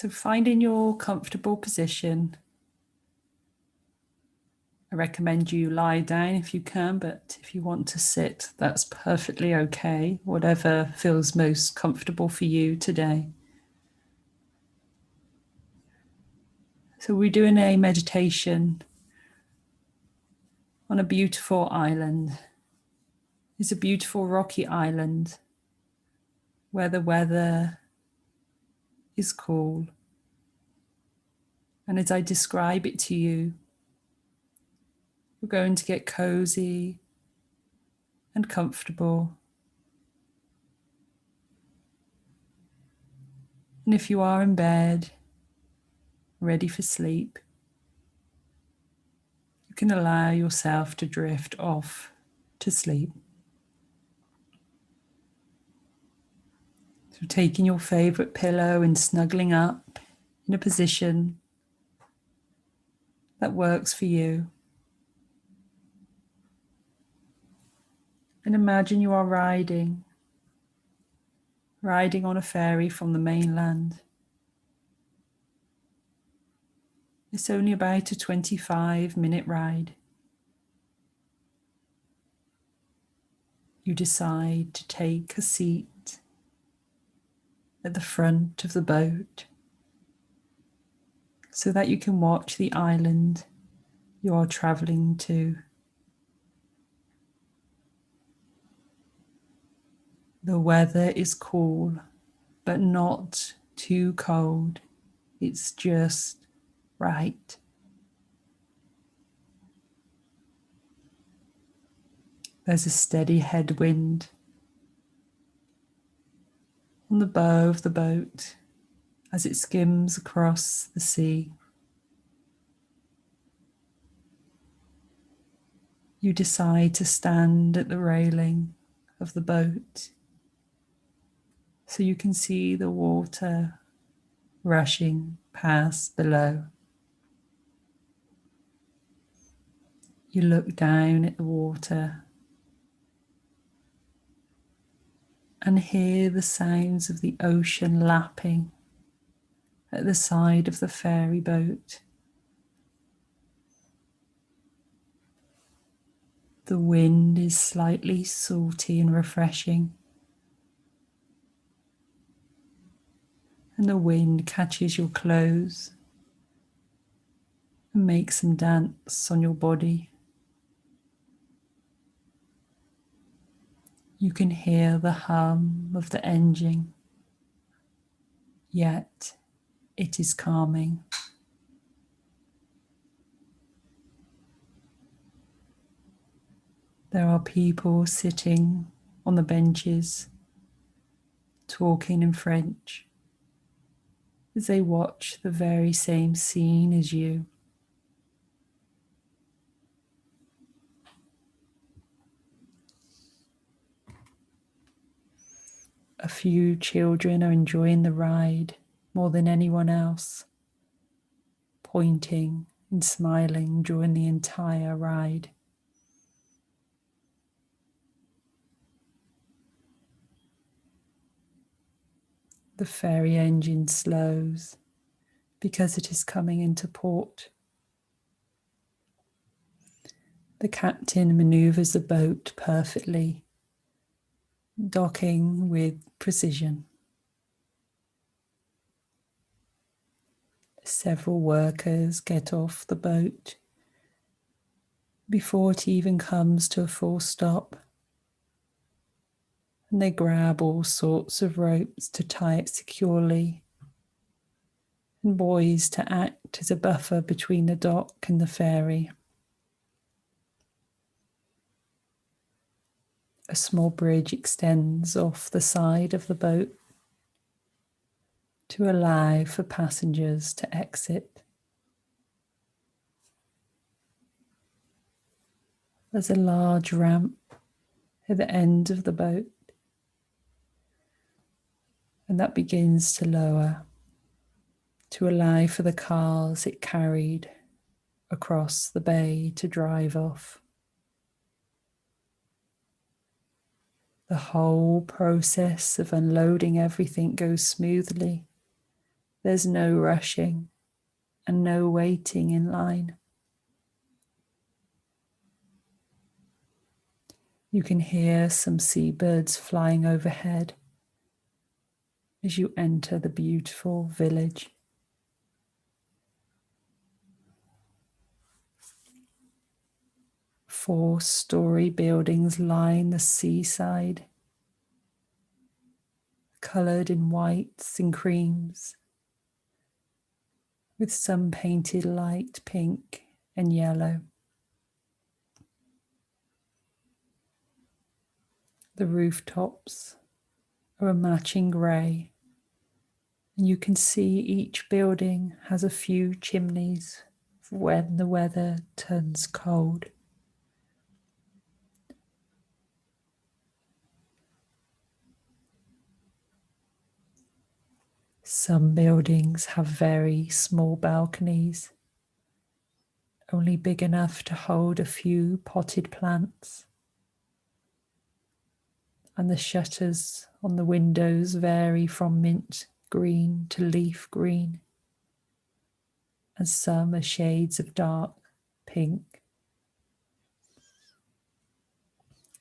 So finding your comfortable position. I recommend you lie down if you can, but if you want to sit, that's perfectly okay. Whatever feels most comfortable for you today. So we're doing a meditation on a beautiful island. It's a beautiful rocky island where the weather is cool. And as I describe it to you, we're going to get cozy and comfortable. And if you are in bed, ready for sleep, you can allow yourself to drift off to sleep. So taking your favorite pillow and snuggling up in a position that works for you. And imagine you are riding on a ferry from the mainland. It's only about a 25-minute ride. You decide to take a seat at the front of the boat so that you can watch the island you are traveling to. The weather is cool, but not too cold. It's just right. There's a steady headwind on the bow of the boat as it skims across the sea. You decide to stand at the railing of the boat so you can see the water rushing past below. You look down at the water and hear the sounds of the ocean lapping at the side of the ferry boat. The wind is slightly salty and refreshing, and the wind catches your clothes and makes them dance on your body. You can hear the hum of the engine, yet it is calming. There are people sitting on the benches, talking in French, as they watch the very same scene as you. A few children are enjoying the ride more than anyone else, pointing and smiling during the entire ride. The ferry engine slows because it is coming into port. The captain maneuvers the boat perfectly, docking with precision. Several workers get off the boat before it even comes to a full stop, and they grab all sorts of ropes to tie it securely, and buoys to act as a buffer between the dock and the ferry. A small bridge extends off the side of the boat to allow for passengers to exit. There's a large ramp at the end of the boat, and that begins to lower to allow for the cars it carried across the bay to drive off. The whole process of unloading everything goes smoothly, There's no rushing and no waiting in line. You can hear some seabirds flying overhead as you enter the beautiful village. Four-story buildings line the seaside, coloured in whites and creams, with some painted light pink and yellow. The rooftops are a matching grey, and you can see each building has a few chimneys for when the weather turns cold. Some buildings have very small balconies, only big enough to hold a few potted plants. And the shutters on the windows vary from mint green to leaf green, and some are shades of dark pink.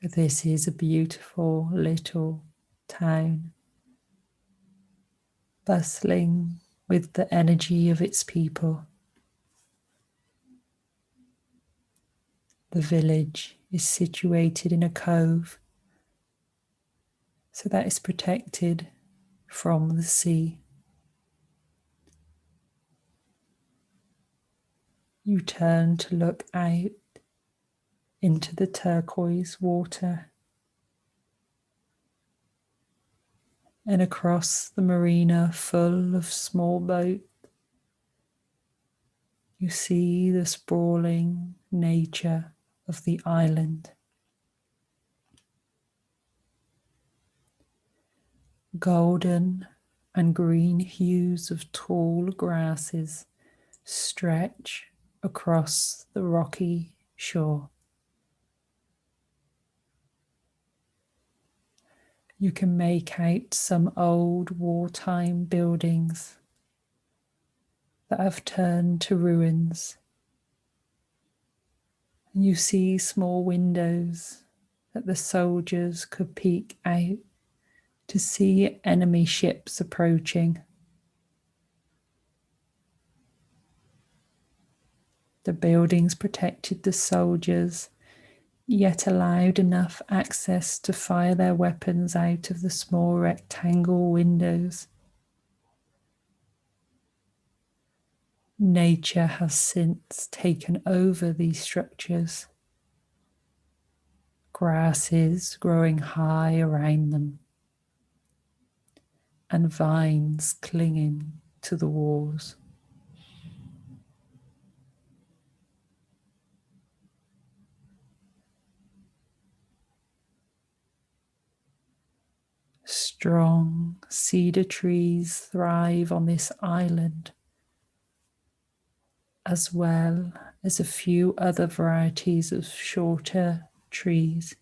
This is a beautiful little town, bustling with the energy of its people. The village is situated in a cove, so that it's protected from the sea. You turn to look out into the turquoise water and across the marina full of small boats. You see the sprawling nature of the island. Golden and green hues of tall grasses stretch across the rocky shore. You can make out some old wartime buildings that have turned to ruins. You see small windows that the soldiers could peek out to see enemy ships approaching. The buildings protected the soldiers, yet allowed enough access to fire their weapons out of the small rectangle windows. Nature has since taken over these structures, grasses growing high around them, and vines clinging to the walls. Strong cedar trees thrive on this island, as well as a few other varieties of shorter trees.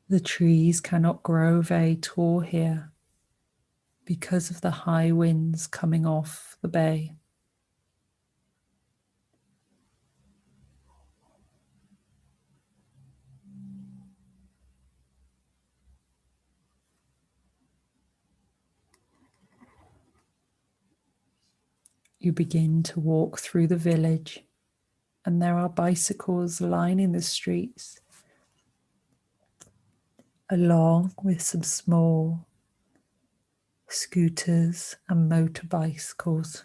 The trees cannot grow very tall here because of the high winds coming off the bay. You begin to walk through the village, and there are bicycles lining the streets, along with some small scooters and motorbicycles.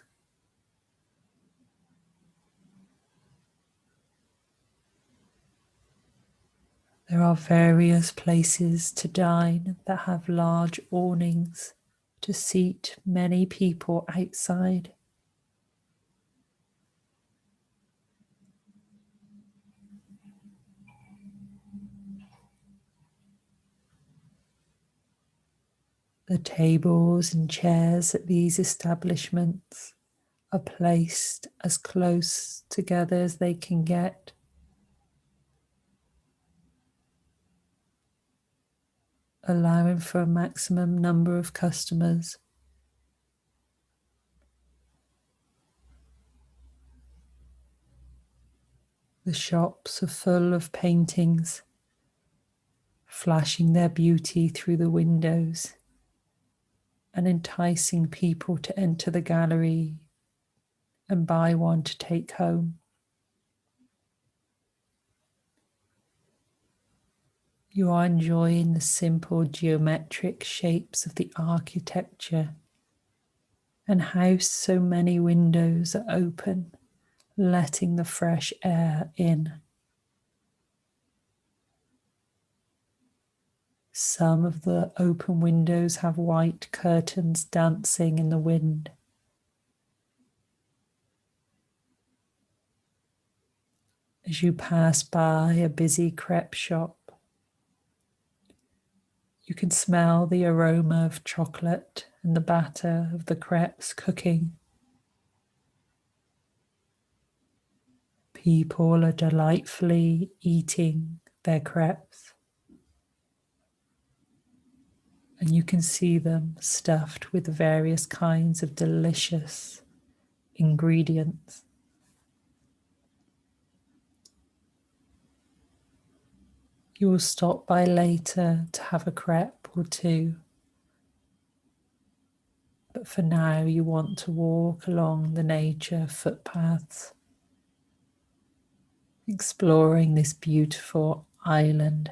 There are various places to dine that have large awnings to seat many people outside. The tables and chairs at these establishments are placed as close together as they can get. allowing for a maximum number of customers. The shops are full of paintings, flashing their beauty through the windows and enticing people to enter the gallery and buy one to take home. You are enjoying the simple geometric shapes of the architecture and how so many windows are open, letting the fresh air in. Some of the open windows have white curtains dancing in the wind. As you pass by a busy crepe shop, you can smell the aroma of chocolate and the batter of the crepes cooking. People are delightfully eating their crepes, and you can see them stuffed with various kinds of delicious ingredients. You will stop by later to have a crepe or two, but for now you want to walk along the nature footpaths, exploring this beautiful island.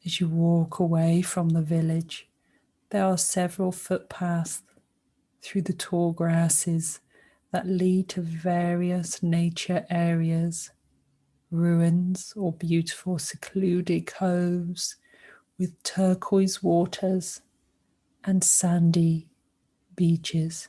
As you walk away from the village, there are several footpaths through the tall grasses that lead to various nature areas, ruins or beautiful secluded coves with turquoise waters and sandy beaches.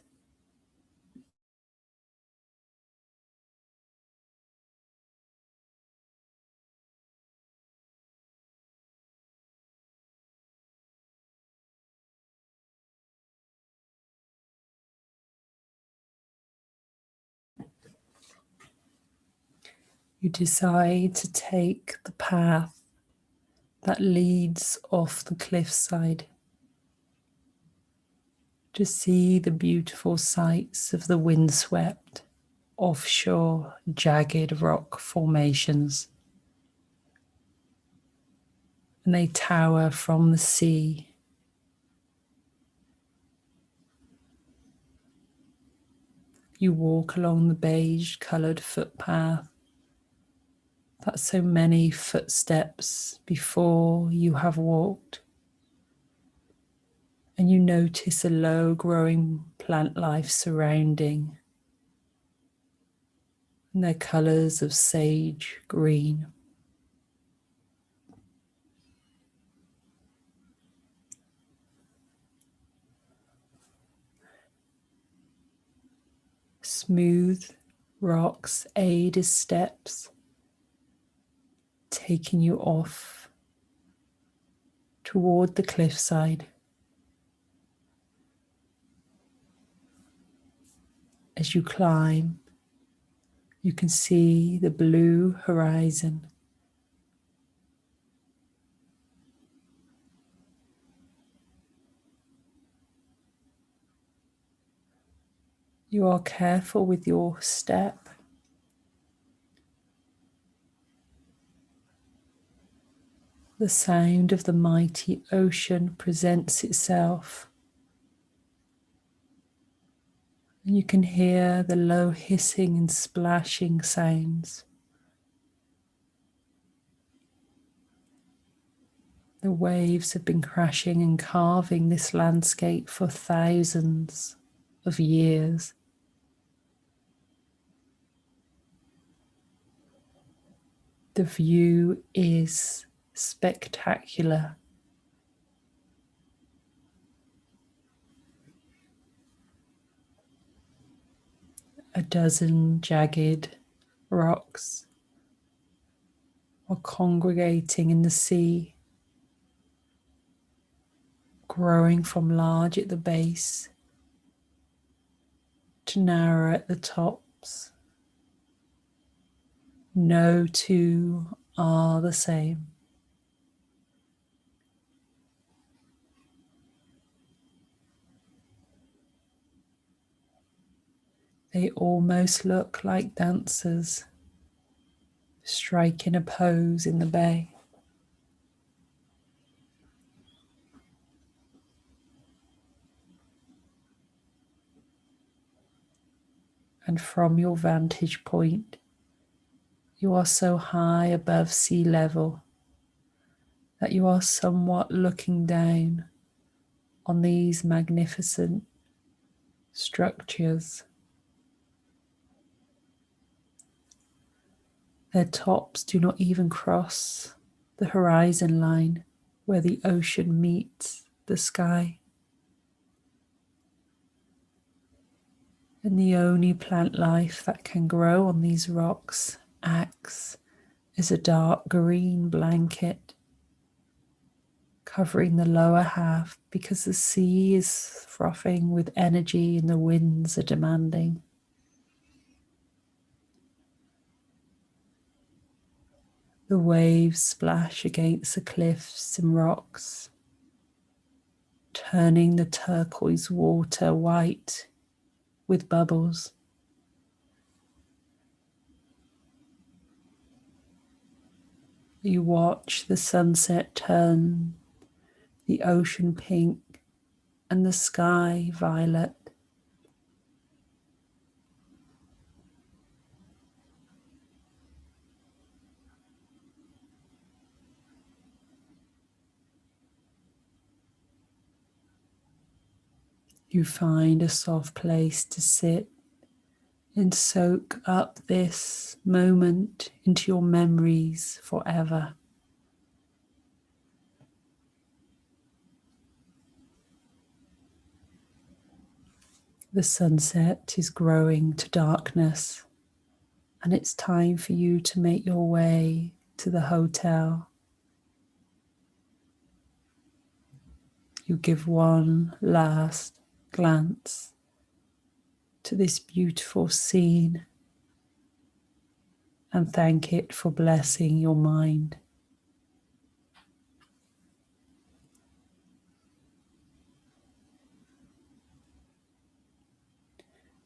You decide to take the path that leads off the cliffside to see the beautiful sights of the windswept, offshore, jagged rock formations. And they tower from the sea. You walk along the beige-coloured footpath that so many footsteps before you have walked, and you notice a low-growing plant life surrounding, and their colours of sage green. Smooth rocks aid as steps, taking you off toward the cliffside. As you climb, you can see the blue horizon. You are careful with your step. The sound of the mighty ocean presents itself, and you can hear the low hissing and splashing sounds. The waves have been crashing and carving this landscape for thousands of years. The view is spectacular. A dozen jagged rocks are congregating in the sea, growing from large at the base to narrow at the tops. No two are the same. They almost look like dancers striking a pose in the bay. And from your vantage point, you are so high above sea level that you are somewhat looking down on these magnificent structures. Their tops do not even cross the horizon line where the ocean meets the sky. And the only plant life that can grow on these rocks acts as a dark green blanket covering the lower half because the sea is frothing with energy and the winds are demanding. The waves splash against the cliffs and rocks, turning the turquoise water white with bubbles. You watch the sunset turn the ocean pink and the sky violet. You find a soft place to sit and soak up this moment into your memories forever. The sunset is growing to darkness, and it's time for you to make your way to the hotel. You give one last glance to this beautiful scene and thank it for blessing your mind.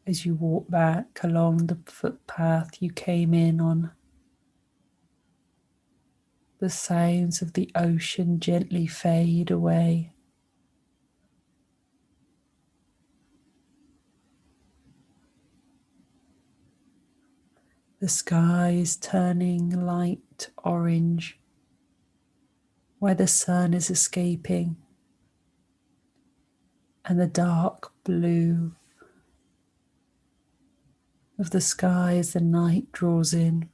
As you walk back along the footpath you came in on, the sounds of the ocean gently fade away. The sky is turning light orange where the sun is escaping, and the dark blue of the sky as the night draws in.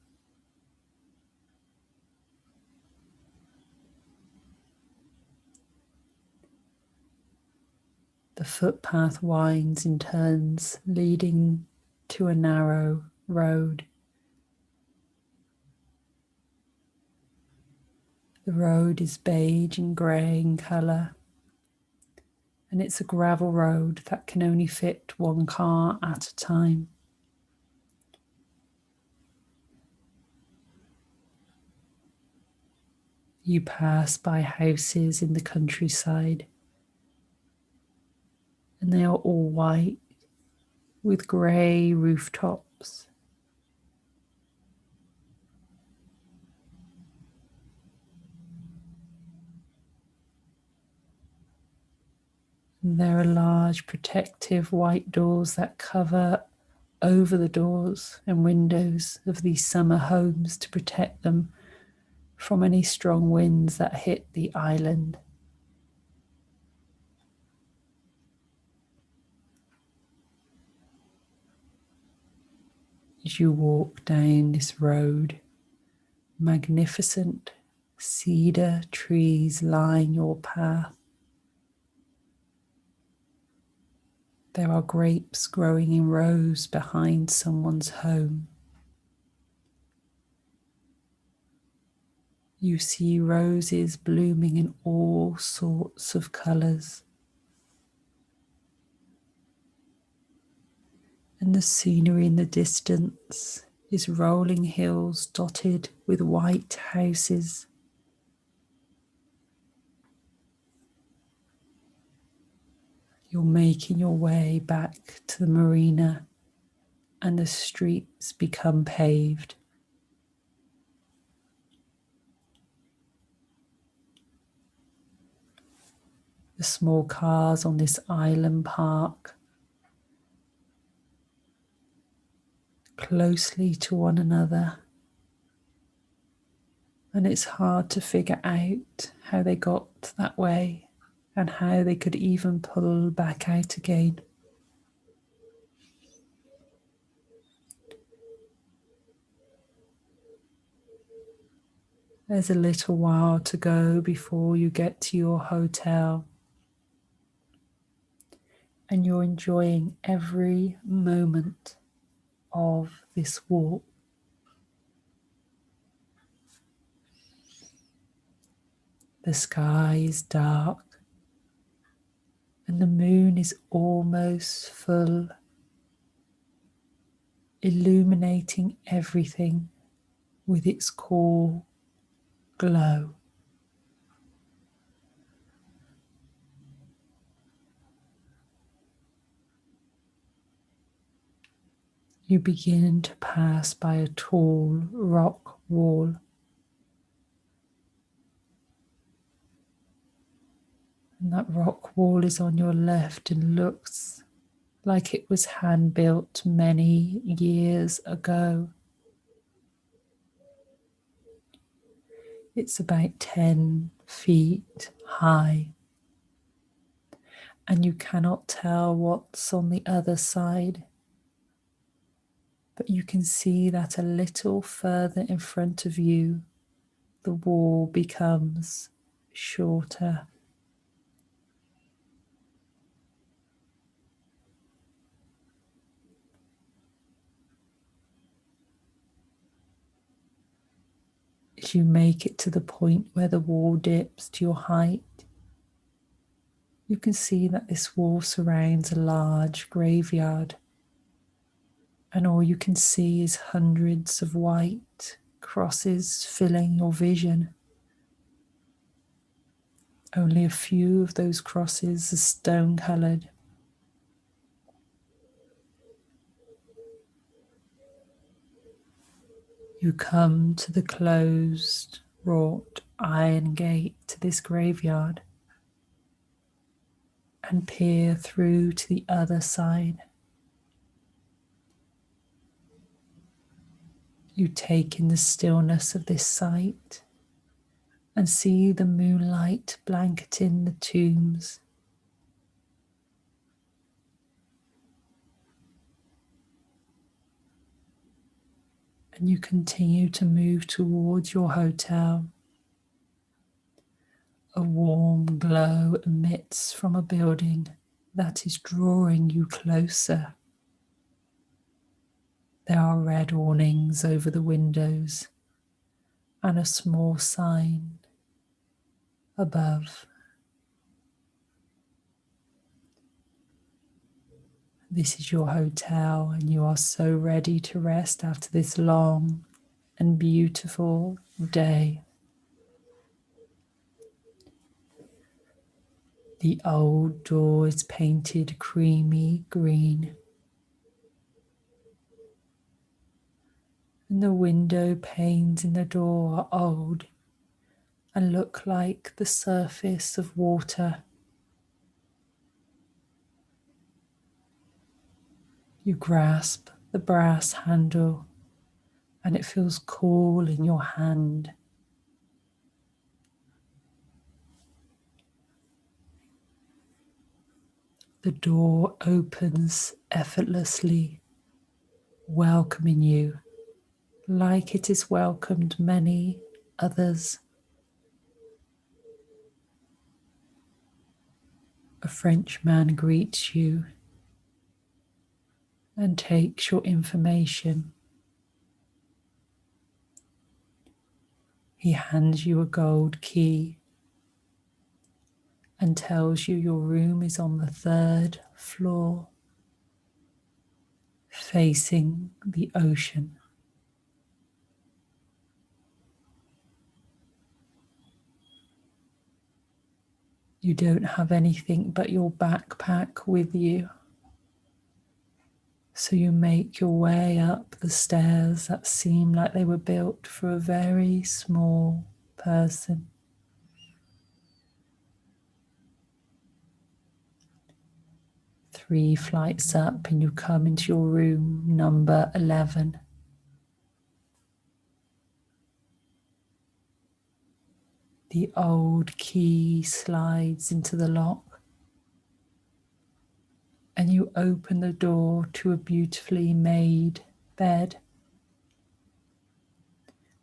The footpath winds and turns, leading to a narrow road. The road is beige and grey in colour, and it's a gravel road that can only fit one car at a time. You pass by houses in the countryside, and they are all white with grey rooftops. And there are large protective white doors that cover over the doors and windows of these summer homes to protect them from any strong winds that hit the island. As you walk down this road, magnificent cedar trees line your path. There are grapes growing in rows behind someone's home. You see roses blooming in all sorts of colours. And the scenery in the distance is rolling hills dotted with white houses. You're making your way back to the marina and the streets become paved. The small cars on this island park closely to one another, and it's hard to figure out how they got that way and how they could even pull back out again. There's a little while to go before you get to your hotel, and you're enjoying every moment of this walk. The sky is dark and the moon is almost full, illuminating everything with its cool glow. You begin to pass by a tall rock wall. And that rock wall is on your left and looks like it was hand built many years ago. It's about 10 feet high, and you cannot tell what's on the other side. But you can see that a little further in front of you, the wall becomes shorter. As you make it to the point where the wall dips to your height, you can see that this wall surrounds a large graveyard, and all you can see is hundreds of white crosses filling your vision. Only a few of those crosses are stone-coloured. You come to the closed, wrought iron gate to this graveyard and peer through to the other side. You take in the stillness of this site and see the moonlight blanketing the tombs. And you continue to move towards your hotel. A warm glow emits from a building that is drawing you closer. There are red awnings over the windows and a small sign above. This is your hotel, and you are so ready to rest after this long and beautiful day. The old door is painted creamy green, and the window panes in the door are old and look like the surface of water. You grasp the brass handle and it feels cool in your hand. The door opens effortlessly, welcoming you like it has welcomed many others. A French man greets you and takes your information. He hands you a gold key and tells you your room is on the 3rd floor, facing the ocean. You don't have anything but your backpack with you. So you make your way up the stairs that seem like they were built for a very small person. Three flights up and you come into your room number 11. The old key slides into the lock and you open the door to a beautifully made bed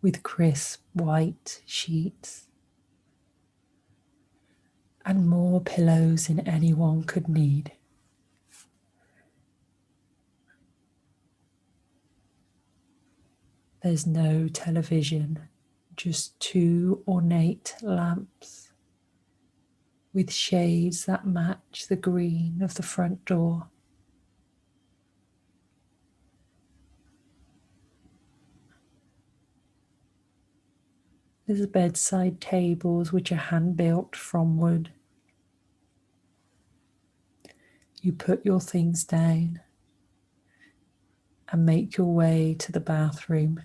with crisp white sheets and more pillows than anyone could need. There's no television, just 2 ornate lamps with shades that match the green of the front door. There's bedside tables which are hand-built from wood. You put your things down and make your way to the bathroom.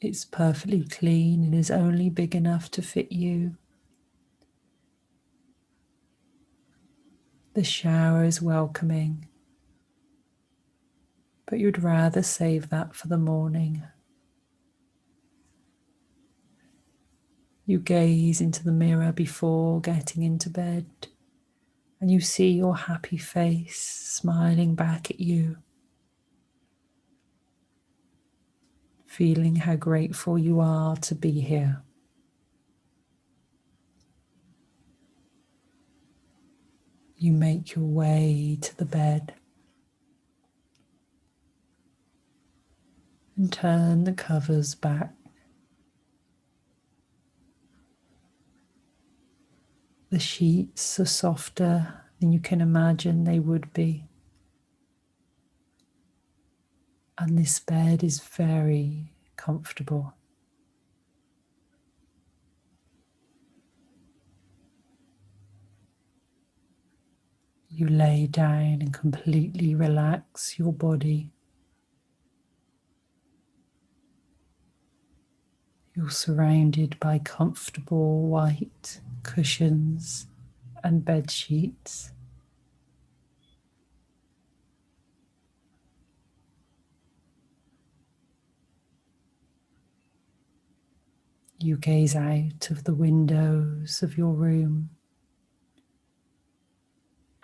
It's perfectly clean and is only big enough to fit you. The shower is welcoming, but you'd rather save that for the morning. You gaze into the mirror before getting into bed, and you see your happy face smiling back at you, feeling how grateful you are to be here. You make your way to the bed and turn the covers back. The sheets are softer than you can imagine they would be. And this bed is very comfortable. You lay down and completely relax your body. You're surrounded by comfortable white cushions and bed sheets. You gaze out of the windows of your room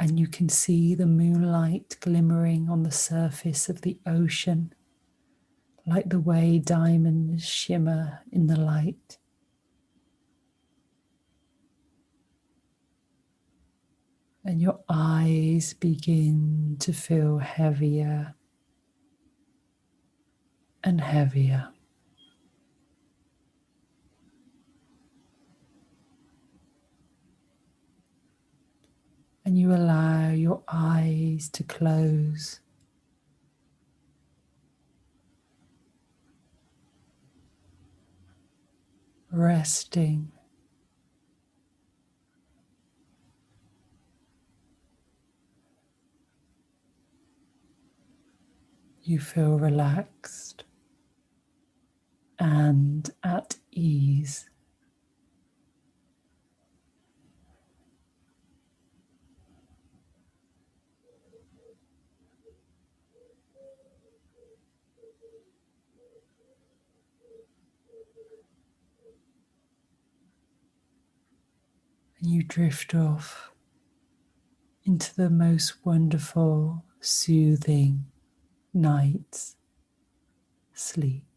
and you can see the moonlight glimmering on the surface of the ocean, like the way diamonds shimmer in the light. And your eyes begin to feel heavier and heavier. And you allow your eyes to close. Resting. You feel relaxed and at ease. And you drift off into the most wonderful, soothing night's sleep.